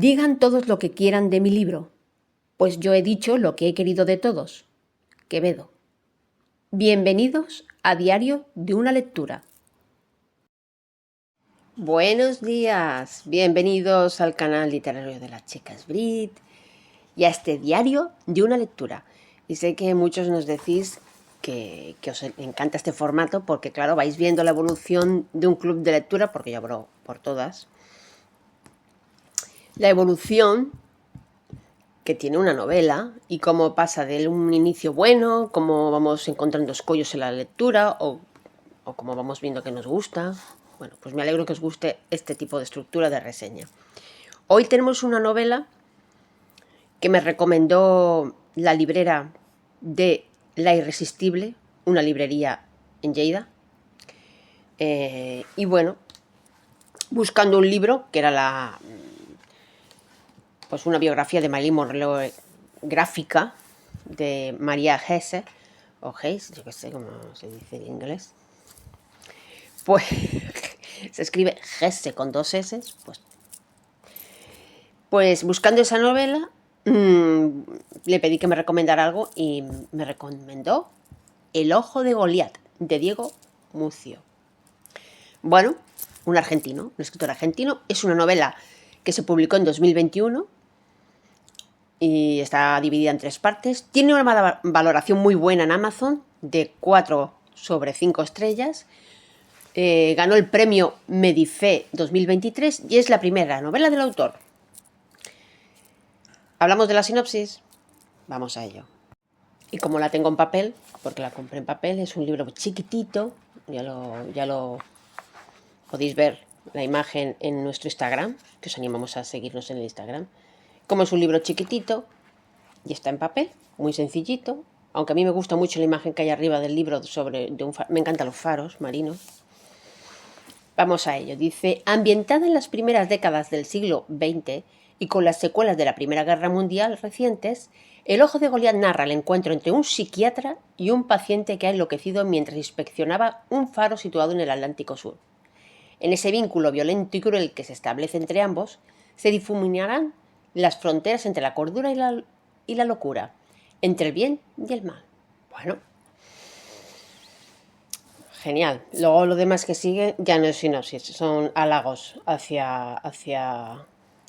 Digan todos lo que quieran de mi libro, pues yo he dicho lo que he querido de todos. Quevedo. Bienvenidos a Diario de una Lectura. Buenos días, bienvenidos al canal literario de las chicas Brit y a este Diario de una Lectura. Y sé que muchos nos decís que os encanta este formato porque, claro, vais viendo la evolución de un club de lectura, porque yo hablo por todas. La evolución que tiene una novela y cómo pasa de un inicio bueno, cómo vamos encontrando escollos en la lectura o cómo vamos viendo que nos gusta. Bueno, pues me alegro que os guste este tipo de estructura de reseña. Hoy tenemos una novela que me recomendó la librera de La Irresistible, una librería en Lleida. Y bueno, buscando un libro que era pues una biografía de Marilyn Monroe gráfica de María Hesse, o Hesse, yo que sé cómo se dice en inglés. Pues se escribe Hesse con 2 S. Pues buscando esa novela, le pedí que me recomendara algo y me recomendó El ojo de Goliat, de Diego Mucio. Bueno, un escritor argentino. Es una novela que se publicó en 2021 y está dividida en 3 partes. Tiene una valoración muy buena en Amazon, de 4 sobre 5 estrellas. Ganó el premio Medife 2023 y es la primera novela del autor. ¿Hablamos de la sinopsis? Vamos a ello. Y como la tengo en papel, porque la compré en papel, es un libro chiquitito, ya lo podéis ver la imagen en nuestro Instagram, que os animamos a seguirnos en el Instagram. Como es un libro chiquitito y está en papel, muy sencillito, aunque a mí me gusta mucho la imagen que hay arriba del libro me encantan los faros marinos. Vamos a ello. Dice, ambientada en las primeras décadas del siglo XX y con las secuelas de la Primera Guerra Mundial recientes, El ojo de Goliat narra el encuentro entre un psiquiatra y un paciente que ha enloquecido mientras inspeccionaba un faro situado en el Atlántico Sur. En ese vínculo violento y cruel que se establece entre ambos, se difuminarán las fronteras entre la cordura y la locura, entre el bien y el mal. Bueno, genial. Luego lo demás que sigue ya no es sinopsis, son halagos hacia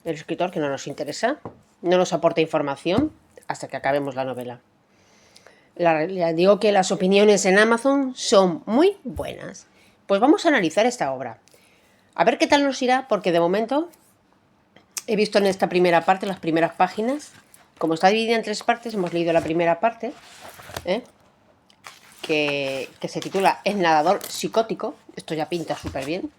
el escritor, que no nos interesa, no nos aporta información hasta que acabemos la novela. Ya digo que las opiniones en Amazon son muy buenas. Pues vamos a analizar esta obra. A ver qué tal nos irá, porque de momento he visto en esta primera parte, las primeras páginas, como está dividida en 3 partes, hemos leído la primera parte, que se titula El nadador psicótico. Esto ya pinta súper bien.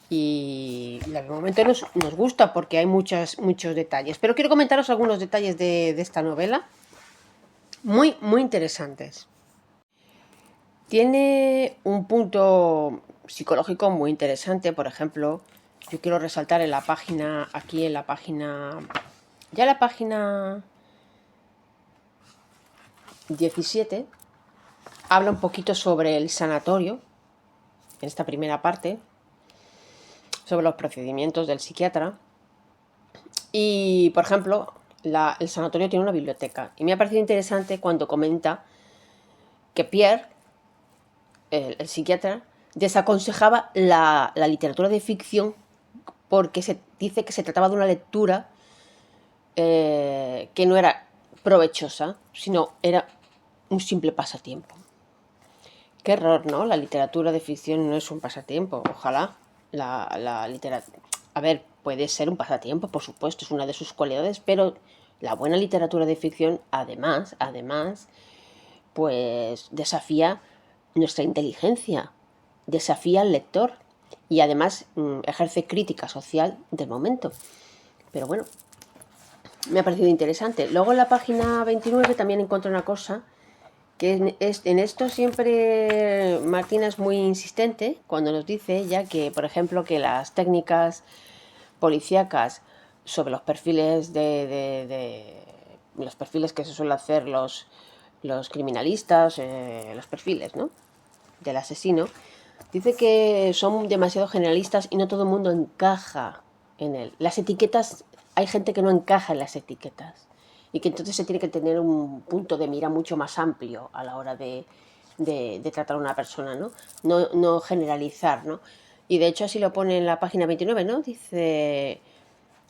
Y de momento nos gusta porque hay muchos detalles. Pero quiero comentaros algunos detalles de esta novela muy, muy interesantes. Tiene un punto psicológico muy interesante. Por ejemplo, yo quiero resaltar en la página 17, habla un poquito sobre el sanatorio, en esta primera parte, sobre los procedimientos del psiquiatra. Y, por ejemplo, el sanatorio tiene una biblioteca. Y me ha parecido interesante cuando comenta que Pierre, el psiquiatra, desaconsejaba la literatura de ficción porque se dice que se trataba de una lectura que no era provechosa, sino era un simple pasatiempo. Qué error, ¿no? La literatura de ficción no es un pasatiempo. Ojalá la literatura... A ver, puede ser un pasatiempo, por supuesto, es una de sus cualidades, pero la buena literatura de ficción, además, pues desafía nuestra inteligencia, desafía al lector y además ejerce crítica social del momento. Pero bueno, me ha parecido interesante. Luego en la página 29 también encuentro una cosa, que en esto siempre Martina es muy insistente cuando nos dice ella que, por ejemplo, que las técnicas policíacas sobre los perfiles los perfiles que se suelen hacer los criminalistas, los perfiles, ¿no?, del asesino, dice que son demasiado generalistas y no todo el mundo encaja en él. Las etiquetas, hay gente que no encaja en las etiquetas y que entonces se tiene que tener un punto de mira mucho más amplio a la hora de tratar a una persona, ¿no? No generalizar, ¿no? Y de hecho así lo pone en la página 29, ¿no? Dice,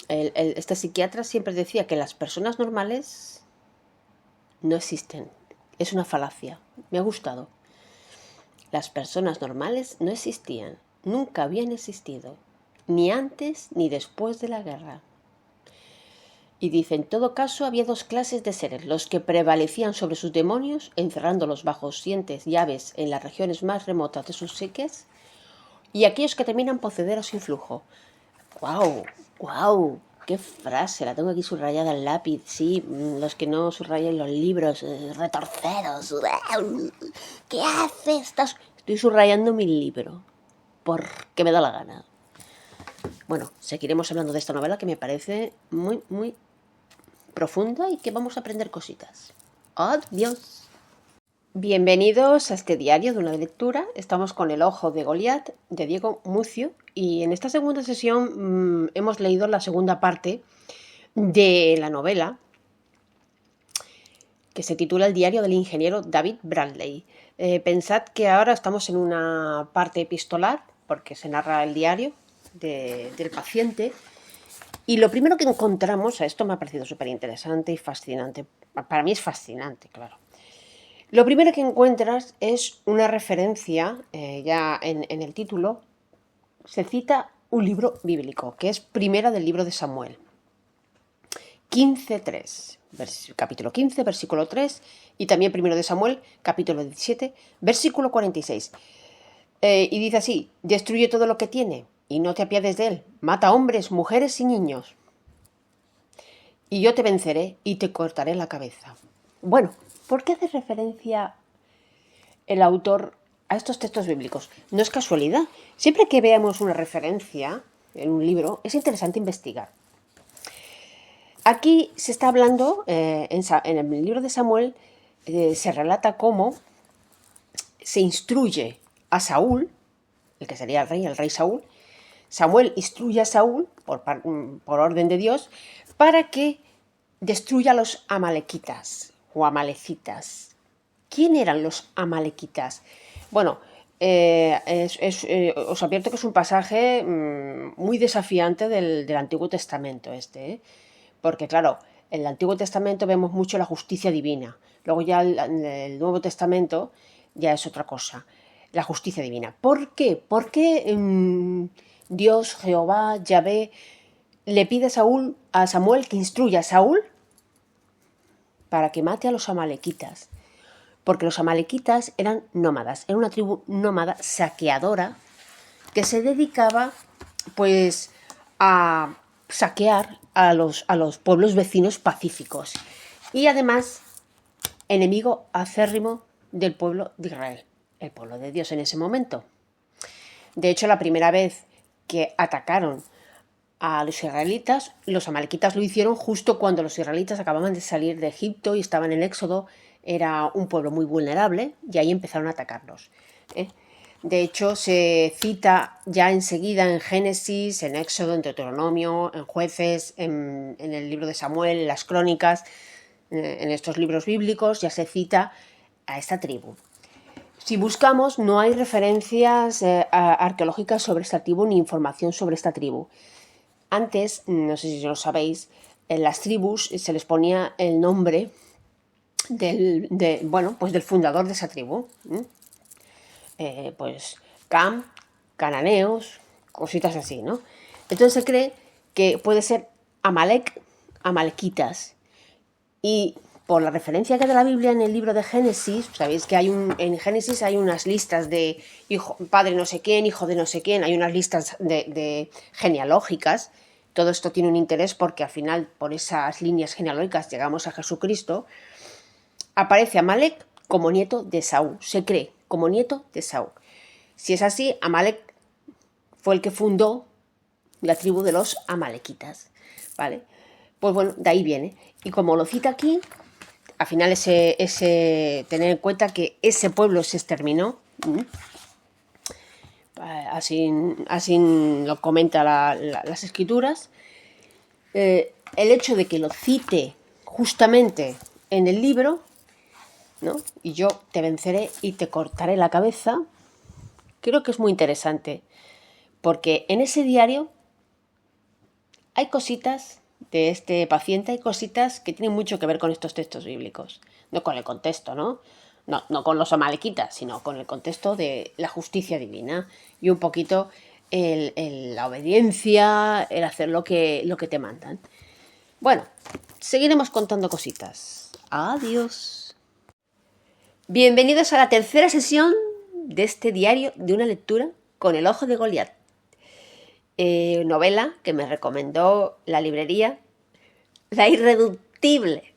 este psiquiatra siempre decía que las personas normales no existen. Es una falacia. Me ha gustado. Las personas normales no existían. Nunca habían existido. Ni antes ni después de la guerra. Y dice, en todo caso había dos clases de seres, los que prevalecían sobre sus demonios, encerrándolos bajo sientes llaves en las regiones más remotas de sus psiques, y aquellos que terminan por ceder a su influjo. ¡Guau! ¡Guau! ¡Qué frase! La tengo aquí subrayada en lápiz, sí, los que no subrayan los libros, retorceros. ¿Qué haces? Estoy subrayando mi libro, porque me da la gana. Bueno, seguiremos hablando de esta novela que me parece muy, muy profunda y que vamos a aprender cositas. ¡Adiós! Bienvenidos a este diario de una lectura. Estamos con El ojo de Goliat, de Diego Mucio, y en esta segunda sesión hemos leído la segunda parte de la novela que se titula El diario del ingeniero David Bradley. Pensad que ahora estamos en una parte epistolar, porque se narra el diario del paciente, y lo primero que encontramos, esto me ha parecido súper interesante y fascinante, para mí es fascinante, claro. Lo primero que encuentras es una referencia, ya en el título, se cita un libro bíblico, que es Primera del libro de Samuel. 15:3, capítulo 15, versículo 3, y también Primero de Samuel, capítulo 17, versículo 46. Y dice así, destruye todo lo que tiene, y no te apiades de él, mata hombres, mujeres y niños, y yo te venceré y te cortaré la cabeza. Bueno, ¿por qué hace referencia el autor a estos textos bíblicos? No es casualidad. Siempre que veamos una referencia en un libro, es interesante investigar. Aquí se está hablando, en el libro de Samuel, se relata cómo se instruye a Saúl, el que sería el rey Saúl. Samuel instruye a Saúl, por orden de Dios, para que destruya a los amalequitas o amalecitas. ¿Quién eran los amalequitas? Bueno, os advierto que es un pasaje muy desafiante del Antiguo Testamento porque claro, en el Antiguo Testamento vemos mucho la justicia divina, luego ya el Nuevo Testamento ya es otra cosa, la justicia divina. ¿Por qué? Porque Dios, Jehová, Yahvé, le pide a Samuel que instruya a Saúl para que mate a los amalequitas. Porque los amalequitas eran nómadas, era una tribu nómada saqueadora que se dedicaba pues a saquear a los pueblos vecinos pacíficos y además enemigo acérrimo del pueblo de Israel, el pueblo de Dios en ese momento. De hecho, la primera vez que atacaron a los israelitas, los amalequitas lo hicieron justo cuando los israelitas acababan de salir de Egipto y estaban en éxodo. Era un pueblo muy vulnerable y ahí empezaron a atacarlos. De hecho, se cita ya enseguida en Génesis, en Éxodo, en Deuteronomio, en Jueces, en el libro de Samuel, en las Crónicas, en estos libros bíblicos ya se cita a esta tribu. Si buscamos, no hay referencias arqueológicas sobre esta tribu ni información sobre esta tribu. Antes, no sé si lo sabéis, en las tribus se les ponía el nombre del fundador de esa tribu. Pues Cam, cananeos, cositas así, ¿no? Entonces se cree que puede ser Amalek, amalequitas. Y por la referencia que da la Biblia en el libro de Génesis, sabéis que en Génesis hay unas listas de padre no sé quién, hijo de no sé quién, hay unas listas de genealógicas. Todo esto tiene un interés porque al final, por esas líneas genealógicas, llegamos a Jesucristo. Aparece Amalek como nieto de Saúl, se cree como nieto de Saúl. Si es así, Amalek fue el que fundó la tribu de los amalequitas, ¿vale? Pues bueno, de ahí viene. Y como lo cita aquí, al final tener en cuenta que ese pueblo se exterminó, así lo comenta las escrituras. El hecho de que lo cite justamente en el libro, ¿no? Y yo te venceré y te cortaré la cabeza, creo que es muy interesante, porque en ese diario hay cositas de este paciente, hay cositas que tienen mucho que ver con estos textos bíblicos, no con el contexto, ¿no? No con los amalequitas, sino con el contexto de la justicia divina y un poquito la obediencia, el hacer lo que te mandan. Bueno, seguiremos contando cositas. Adiós. Bienvenidos a la tercera sesión de este diario de una lectura con el ojo de Goliat. Novela que me recomendó la librería La Irreductible.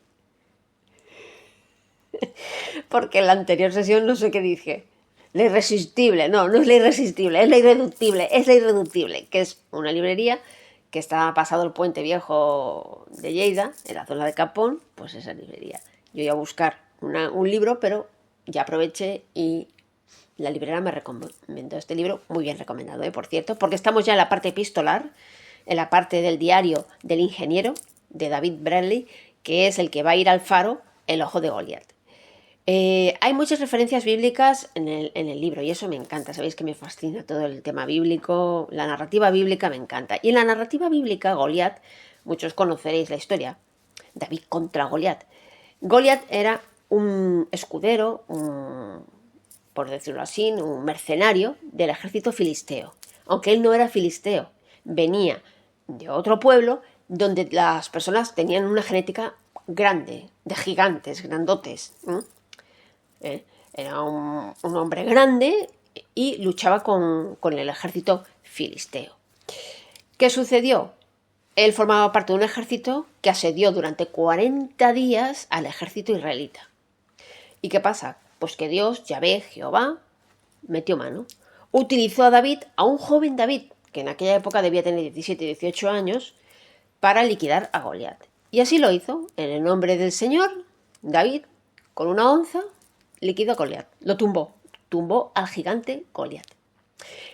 Porque en la anterior sesión no sé qué dije. La Irresistible. No es La Irresistible, es La Irreductible. Es La Irreductible, que es una librería que está pasado el puente viejo de Lleida, en la zona de Capón, pues esa librería. Yo iba a buscar un libro, pero ya aproveché y la librera me recomendó este libro, muy bien recomendado, por cierto, porque estamos ya en la parte epistolar, en la parte del diario del ingeniero, de David Bradley, que es el que va a ir al faro, el ojo de Goliat. Hay muchas referencias bíblicas en el libro y eso me encanta. Sabéis que me fascina todo el tema bíblico, la narrativa bíblica me encanta. Y en la narrativa bíblica, Goliat, muchos conoceréis la historia, David contra Goliat. Goliat era un escudero, por decirlo así, un mercenario del ejército filisteo. Aunque él no era filisteo, venía de otro pueblo donde las personas tenían una genética grande, de gigantes, grandotes. Era un hombre grande y luchaba con el ejército filisteo. ¿Qué sucedió? Él formaba parte de un ejército que asedió durante 40 días al ejército israelita. ¿Y qué pasa? Pues que Dios, Yahvé, Jehová, metió mano. Utilizó a David, a un joven David, que en aquella época debía tener 17 y 18 años, para liquidar a Goliat. Y así lo hizo, en el nombre del Señor, David, con una onza, liquidó a Goliat, lo tumbó al gigante Goliat.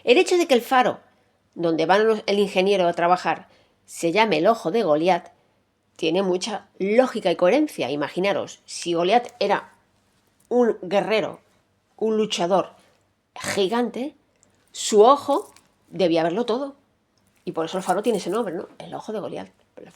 El hecho de que el faro, donde va el ingeniero a trabajar, se llame el ojo de Goliat, tiene mucha lógica y coherencia. Imaginaros, si Goliat era un guerrero, un luchador gigante, su ojo debía verlo todo. Y por eso el faro tiene ese nombre, ¿no? El ojo de Goliat.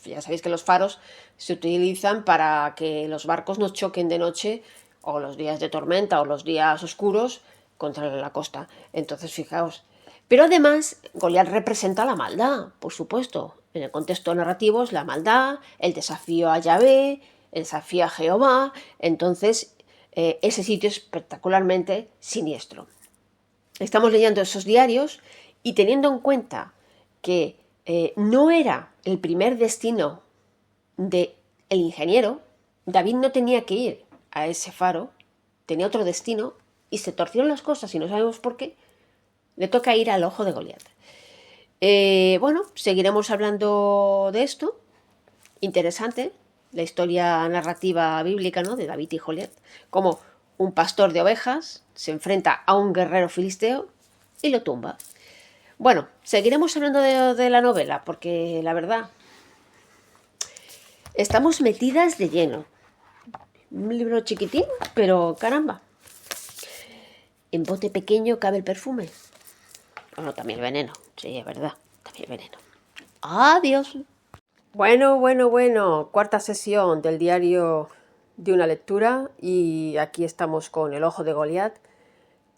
Ya sabéis que los faros se utilizan para que los barcos no choquen de noche o los días de tormenta o los días oscuros contra la costa. Entonces, fijaos. Pero además, Goliat representa la maldad, por supuesto. En el contexto narrativo es la maldad, el desafío a Yahvé, el desafío a Jehová. Entonces, ese sitio es espectacularmente siniestro. Estamos leyendo esos diarios y teniendo en cuenta que no era el primer destino del ingeniero, David no tenía que ir a ese faro, tenía otro destino y se torcieron las cosas y no sabemos por qué. Le toca ir al ojo de Goliat. Bueno, seguiremos hablando de esto. Interesante, la historia narrativa bíblica, ¿no?, de David y Goliat. Como un pastor de ovejas se enfrenta a un guerrero filisteo y lo tumba. Bueno, seguiremos hablando de la novela, porque la verdad, estamos metidas de lleno. Un libro chiquitín, pero caramba. En bote pequeño cabe el perfume. Bueno, también el veneno. Sí, es verdad, también el veneno. Adiós. Bueno. Cuarta sesión del diario de una lectura y aquí estamos con el ojo de Goliat.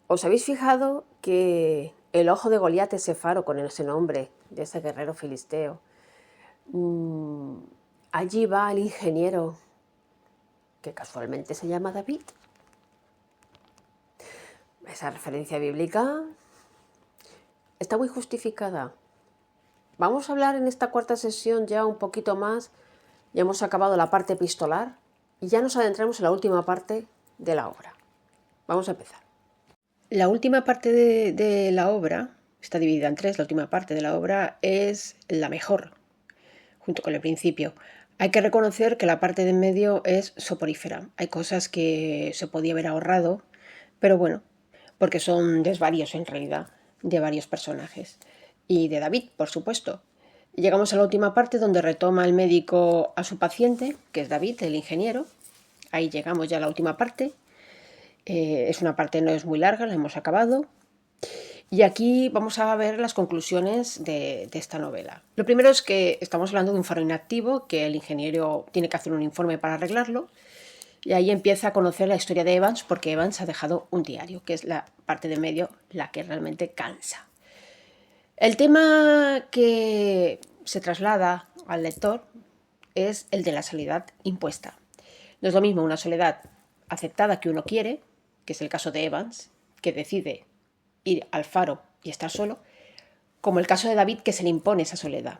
¿Os habéis fijado que el ojo de Goliat, ese faro con ese nombre de ese guerrero filisteo? Allí va el ingeniero, que casualmente se llama David. Esa referencia bíblica está muy justificada. Vamos a hablar en esta cuarta sesión ya un poquito más. Ya hemos acabado la parte epistolar y ya nos adentramos en la última parte de la obra. Vamos a empezar. La última parte de la obra, está dividida en tres, la última parte de la obra es la mejor, junto con el principio. Hay que reconocer que la parte de en medio es soporífera. Hay cosas que se podía haber ahorrado, pero bueno, porque son desvaríos en realidad. de varios personajes. Y de David, por supuesto. Llegamos a la última parte donde retoma el médico a su paciente, que es David, el ingeniero. Ahí llegamos ya a la última parte. Es una parte, no es muy larga, la hemos acabado. Y aquí vamos a ver las conclusiones de esta novela. Lo primero es que estamos hablando de un faro inactivo, que el ingeniero tiene que hacer un informe para arreglarlo. Y ahí empieza a conocer la historia de Evans, porque Evans ha dejado un diario, que es la parte de medio la que realmente cansa. El tema que se traslada al lector es el de la soledad impuesta. No es lo mismo una soledad aceptada que uno quiere, que es el caso de Evans, que decide ir al faro y estar solo, como el caso de David, que se le impone esa soledad.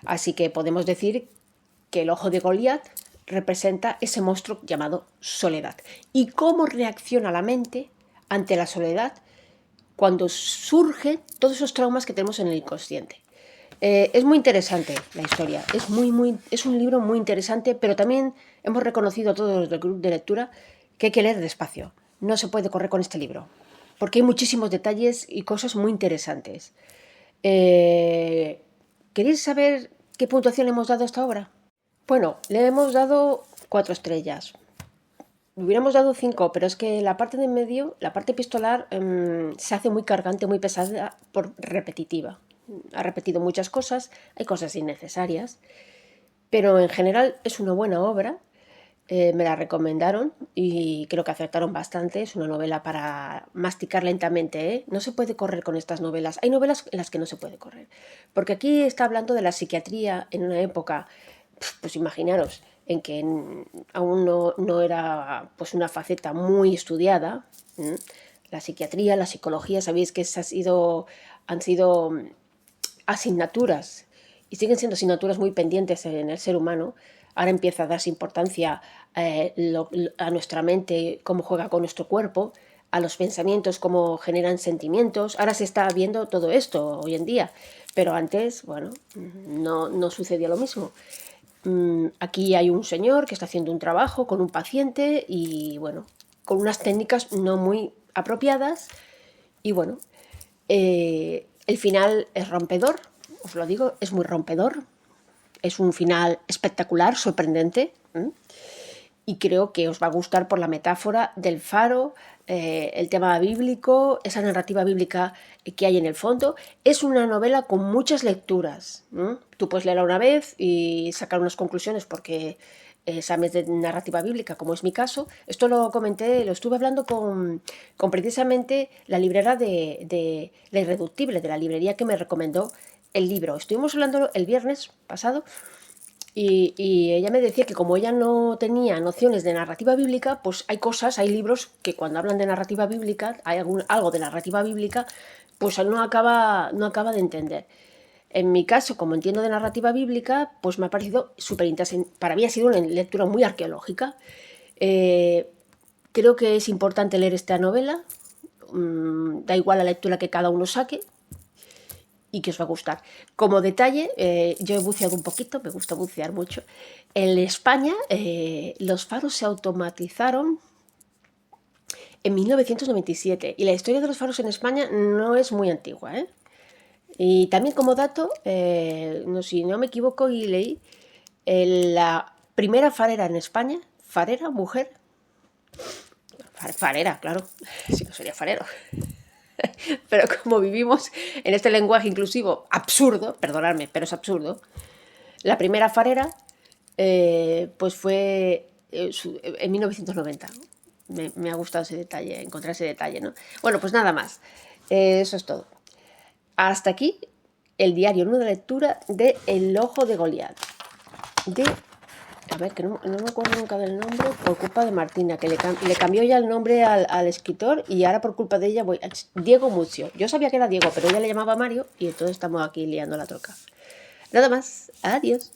Así que podemos decir que el ojo de Goliat representa ese monstruo llamado soledad. Y cómo reacciona la mente ante la soledad cuando surgen todos esos traumas que tenemos en el inconsciente. Es muy interesante la historia, es un libro muy interesante, pero también hemos reconocido todos los del grupo de lectura que hay que leer despacio. No se puede correr con este libro, porque hay muchísimos detalles y cosas muy interesantes. ¿Queréis saber qué puntuación le hemos dado a esta obra? Bueno, le hemos dado 4 estrellas. Le hubiéramos dado 5, pero es que la parte de en medio, la parte epistolar, se hace muy cargante, muy pesada, por repetitiva. Ha repetido muchas cosas, hay cosas innecesarias, pero en general es una buena obra. Me la recomendaron y creo que acertaron bastante. Es una novela para masticar lentamente, ¿eh? No se puede correr con estas novelas. Hay novelas en las que no se puede correr, porque aquí está hablando de la psiquiatría en una época, pues imaginaros, en que aún no era pues una faceta muy estudiada. La psiquiatría, la psicología, sabéis que han sido asignaturas y siguen siendo asignaturas muy pendientes en el ser humano. Ahora empieza a darse importancia a nuestra mente, cómo juega con nuestro cuerpo, a los pensamientos, cómo generan sentimientos. Ahora se está viendo todo esto hoy en día, pero antes, bueno, no sucedía lo mismo. Aquí hay un señor que está haciendo un trabajo con un paciente y, bueno, con unas técnicas no muy apropiadas y, bueno, el final es rompedor, os lo digo, es muy rompedor. Es un final espectacular, sorprendente, y creo que os va a gustar por la metáfora del faro, el tema bíblico, esa narrativa bíblica que hay en el fondo. Es una novela con muchas lecturas. Tú puedes leerla una vez y sacar unas conclusiones porque sabes de narrativa bíblica, como es mi caso. Esto lo comenté, lo estuve hablando con precisamente la librera de La Irreductible, de la librería que me recomendó el libro. Estuvimos hablando el viernes pasado y ella me decía que como ella no tenía nociones de narrativa bíblica, pues hay libros que cuando hablan de narrativa bíblica, hay algo de narrativa bíblica, pues no acaba de entender. En mi caso, como entiendo de narrativa bíblica, pues me ha parecido súper interesante. Para mí ha sido una lectura muy arqueológica. Creo que es importante leer esta novela. Da igual la lectura que cada uno saque y que os va a gustar. Como detalle, yo he buceado un poquito, me gusta bucear mucho. En España, los faros se automatizaron en 1997 y la historia de los faros en España no es muy antigua, ¿eh? Y también como dato, si no me equivoco y leí, la primera farera en España, farera, mujer, farera, claro, si no sería farero. Pero como vivimos en este lenguaje inclusivo absurdo, perdonadme, pero es absurdo, la primera farera pues fue en 1990. Me ha gustado ese detalle, encontrar ese detalle, ¿no? Bueno, pues nada más. Eso es todo. Hasta aquí el diario 1 de lectura de El ojo de Goliat. A ver, que no me acuerdo nunca del nombre, por culpa de Martina, que le cambió ya el nombre al escritor y ahora por culpa de ella voy a Diego Muzio. Yo sabía que era Diego, pero ella le llamaba Mario y entonces estamos aquí liando la troca. Nada más, adiós.